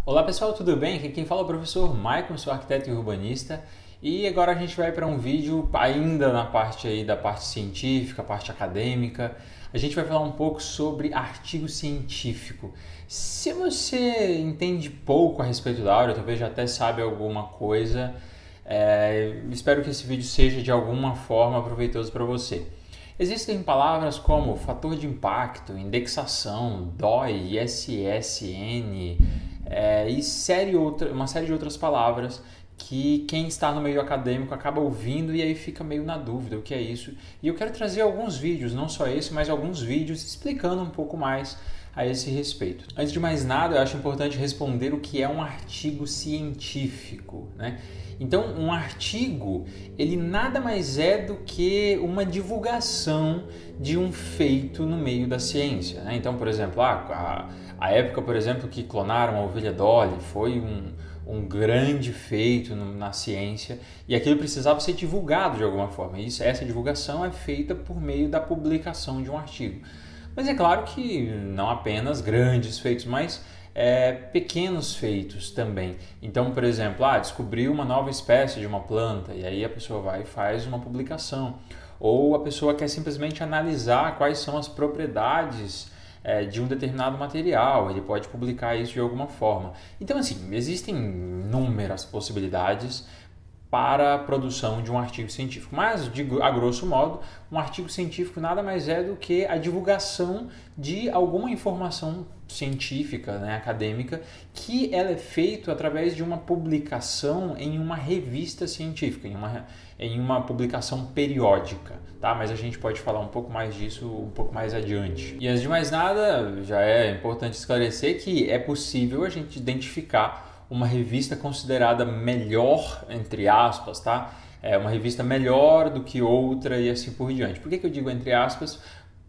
Olá pessoal, tudo bem? Aqui quem fala é o professor Maicon, sou arquiteto e urbanista, e agora a gente vai para um vídeo ainda na parte aí da parte científica, parte acadêmica. A gente vai falar um pouco sobre artigo científico. Se você entende pouco a respeito da área, talvez já até sabe alguma coisa, espero que esse vídeo seja de alguma forma proveitoso para você. Existem palavras como fator de impacto, indexação, DOI, ISSN, e uma série de outras palavras que quem está no meio acadêmico acaba ouvindo e aí fica meio na dúvida o que é isso. E eu quero trazer alguns vídeos, não só esse, mas alguns vídeos explicando um pouco mais a esse respeito. Antes de mais nada, eu acho importante responder o que é um artigo científico, né? Então, um artigo, ele nada mais é do que uma divulgação de um feito no meio da ciência, né? Então, por exemplo, a época, por exemplo, que clonaram a ovelha Dolly foi um grande feito na ciência e aquilo precisava ser divulgado de alguma forma. Essa divulgação é feita por meio da publicação de um artigo. Mas é claro que não apenas grandes feitos, mas pequenos feitos também. Então, por exemplo, descobriu uma nova espécie de uma planta e aí a pessoa vai e faz uma publicação. Ou a pessoa quer simplesmente analisar quais são as propriedades de um determinado material, ele pode publicar isso de alguma forma. Então, assim, existem inúmeras possibilidades para a produção de um artigo científico. Mas, a grosso modo, um artigo científico nada mais é do que a divulgação de alguma informação científica, né, acadêmica, que ela é feita através de uma publicação em uma revista científica, em uma publicação periódica, tá? Mas a gente pode falar um pouco mais disso um pouco mais adiante. E antes de mais nada, já é importante esclarecer que é possível a gente identificar uma revista considerada melhor, entre aspas, tá? É uma revista melhor do que outra e assim por diante. Por que eu digo entre aspas?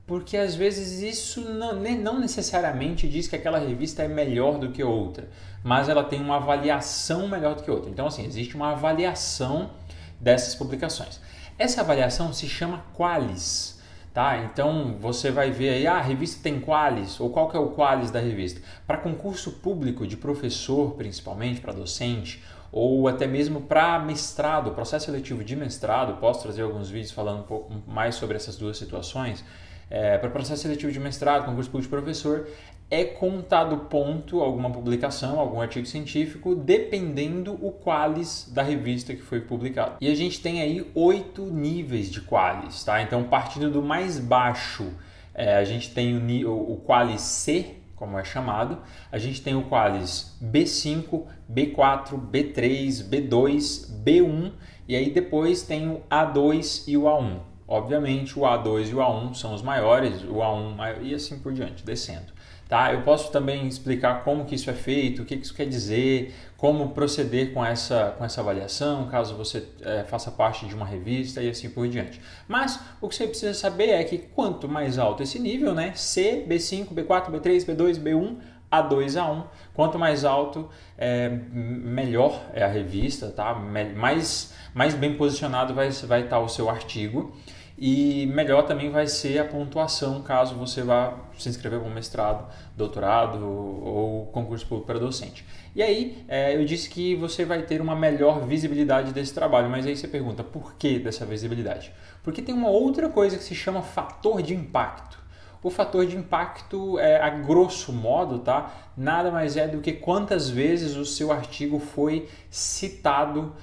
Porque às vezes isso não necessariamente diz que aquela revista é melhor do que outra, mas ela tem uma avaliação melhor do que outra. Então, assim, existe uma avaliação dessas publicações. Essa avaliação se chama Qualis. Tá? Então você vai ver aí, a revista tem Qualis, ou qual que é o Qualis da revista? Para concurso público de professor, principalmente, para docente, ou até mesmo para mestrado, processo seletivo de mestrado, posso trazer alguns vídeos falando um pouco mais sobre essas duas situações. Para processo seletivo de mestrado, concurso público de professor, é contado ponto alguma publicação, algum artigo científico, dependendo o Qualis da revista que foi publicado. E a gente tem aí 8 níveis de Qualis, tá? Então, partindo do mais baixo, a gente tem o Qualis C, como é chamado, a gente tem o Qualis B5, B4, B3, B2, B1 e aí depois tem o A2 e o A1. Obviamente o A2 e o A1 são os maiores, o A1 e assim por diante, descendo. Tá? Eu posso também explicar como que isso é feito, o que isso quer dizer, como proceder com essa avaliação, caso você faça parte de uma revista e assim por diante. Mas o que você precisa saber é que quanto mais alto esse nível, né, C, B5, B4, B3, B2, B1, A2, A1, quanto mais alto, melhor é a revista, tá? Mais bem posicionado vai estar o seu artigo. E melhor também vai ser a pontuação caso você vá se inscrever para um mestrado, doutorado ou concurso público para docente. E aí eu disse que você vai ter uma melhor visibilidade desse trabalho, mas aí você pergunta por que dessa visibilidade? Porque tem uma outra coisa que se chama fator de impacto. O fator de impacto, a grosso modo, tá? Nada mais é do que quantas vezes o seu artigo foi citado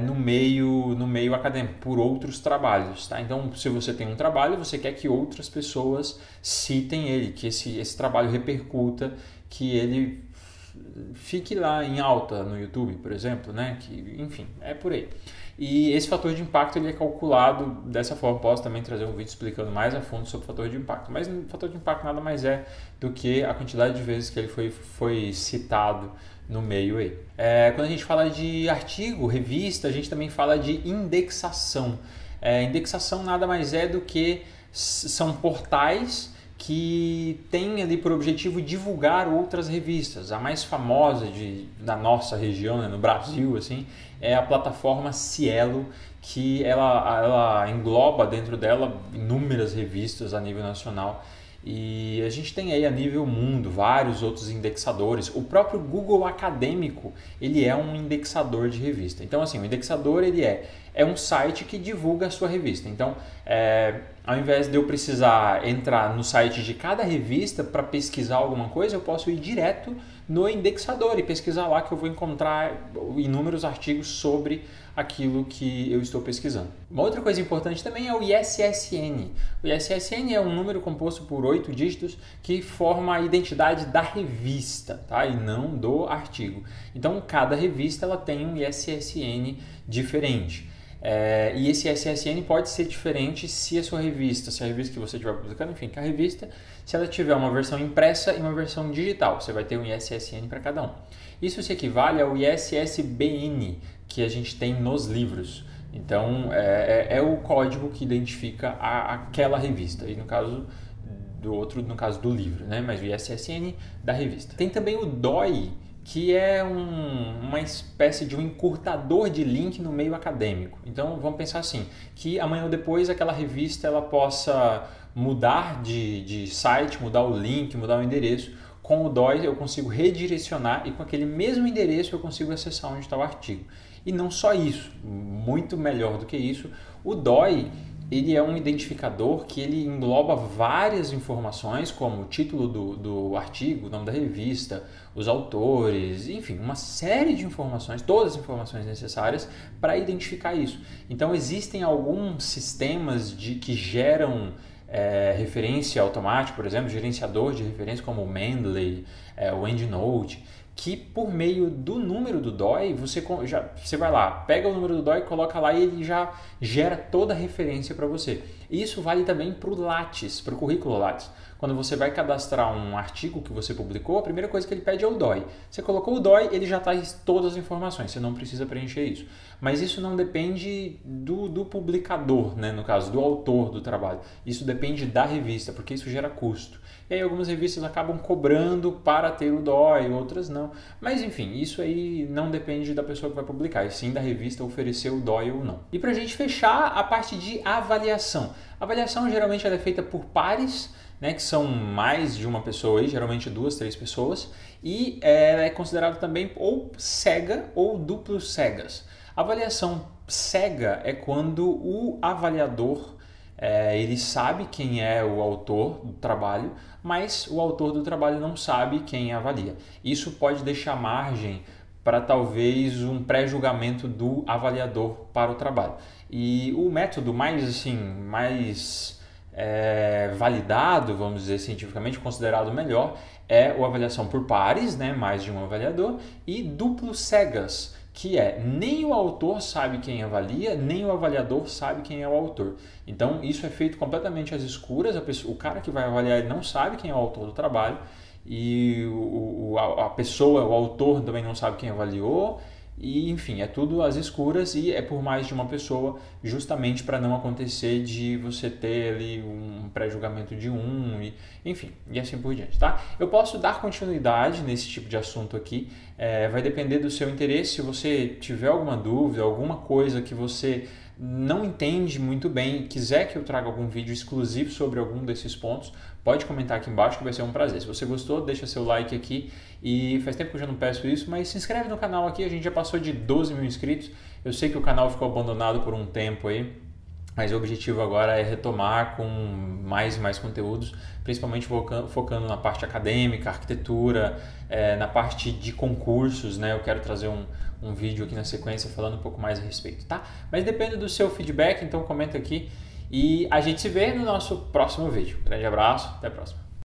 no meio acadêmico, por outros trabalhos. Tá? Então, se você tem um trabalho, você quer que outras pessoas citem ele, que esse trabalho repercuta, que ele fique lá em alta no YouTube, por exemplo, né? Enfim, é por aí. E esse fator de impacto ele é calculado dessa forma. Posso também trazer um vídeo explicando mais a fundo sobre o fator de impacto. Mas o fator de impacto nada mais é do que a quantidade de vezes que ele foi citado no meio aí. Quando a gente fala de artigo, revista, a gente também fala de indexação. Indexação nada mais é do que são portais que tem ali por objetivo divulgar outras revistas. A mais famosa da nossa região, né, no Brasil, assim, é a plataforma Cielo, que ela engloba dentro dela inúmeras revistas a nível nacional E a gente tem aí a nível mundo vários outros indexadores. O próprio Google Acadêmico, ele é um indexador de revista. Então, assim, o indexador ele é um site que divulga a sua revista. Então, ao invés de eu precisar entrar no site de cada revista para pesquisar alguma coisa, eu posso ir direto no indexador e pesquisar lá, que eu vou encontrar inúmeros artigos sobre aquilo que eu estou pesquisando. Uma outra coisa importante também é o ISSN. O ISSN é um número composto por 8 dígitos que forma a identidade da revista, tá? E não do artigo. Então, cada revista ela tem um ISSN diferente. E esse ISSN pode ser diferente se a sua revista, se a revista que você estiver publicando, enfim, que a revista, se ela tiver uma versão impressa e uma versão digital, você vai ter um ISSN para cada um. Isso se equivale ao ISSBN que a gente tem nos livros. Então, é o código que identifica aquela revista. E no caso do outro, no caso do livro, né? Mas o ISSN da revista. Tem também o DOI, que é uma espécie de um encurtador de link no meio acadêmico. Então, vamos pensar assim, que amanhã ou depois aquela revista ela possa mudar de site, mudar o link, mudar o endereço. Com o DOI eu consigo redirecionar e com aquele mesmo endereço eu consigo acessar onde está o artigo. E não só isso, muito melhor do que isso, o DOI ele é um identificador que ele engloba várias informações, como o título do artigo, o nome da revista, os autores, enfim, uma série de informações, todas as informações necessárias para identificar isso. Então existem alguns sistemas que geram referência automática, por exemplo, gerenciador de referência como o Mendeley, o EndNote, que por meio do número do DOI, você vai lá, pega o número do DOI, coloca lá e ele já gera toda a referência para você. Isso vale também para o Lattes, para o currículo Lattes. Quando você vai cadastrar um artigo que você publicou, a primeira coisa que ele pede é o DOI. Você colocou o DOI, ele já traz todas as informações, você não precisa preencher isso. Mas isso não depende do publicador, né? No caso, do autor do trabalho. Isso depende da revista, porque isso gera custo. E aí algumas revistas acabam cobrando para ter o DOI, outras não. Mas enfim, isso aí não depende da pessoa que vai publicar, e sim da revista oferecer o DOI ou não. E para a gente fechar, a parte de avaliação. A avaliação geralmente ela é feita por pares, né, que são mais de uma pessoa, aí, geralmente 2, 3 pessoas, e ela é considerada também ou cega ou duplo cegas. A avaliação cega é quando o avaliador ele sabe quem é o autor do trabalho, mas o autor do trabalho não sabe quem avalia. Isso pode deixar margem para talvez um pré-julgamento do avaliador para o trabalho. E o método mais validado, vamos dizer cientificamente, considerado melhor, é a avaliação por pares, né, mais de um avaliador, e duplo cegas, que nem o autor sabe quem avalia, nem o avaliador sabe quem é o autor. Então isso é feito completamente às escuras, o cara que vai avaliar ele não sabe quem é o autor do trabalho, e a pessoa, o autor também não sabe quem avaliou, e enfim, é tudo às escuras e é por mais de uma pessoa, justamente para não acontecer de você ter ali um pré-julgamento de enfim, e assim por diante, tá? Eu posso dar continuidade nesse tipo de assunto aqui, vai depender do seu interesse. Se você tiver alguma dúvida, alguma coisa que você não entende muito bem e quiser que eu traga algum vídeo exclusivo sobre algum desses pontos, pode comentar aqui embaixo que vai ser um prazer. Se você gostou, deixa seu like aqui, e faz tempo que eu já não peço isso, mas se inscreve no canal aqui, a gente já passou de 12 mil inscritos. Eu sei que o canal ficou abandonado por um tempo aí, mas o objetivo agora é retomar com mais e mais conteúdos, principalmente focando na parte acadêmica, arquitetura, na parte de concursos, né? Eu quero trazer um vídeo aqui na sequência falando um pouco mais a respeito, tá? Mas depende do seu feedback, então comenta aqui e a gente se vê no nosso próximo vídeo. Grande abraço, até a próxima.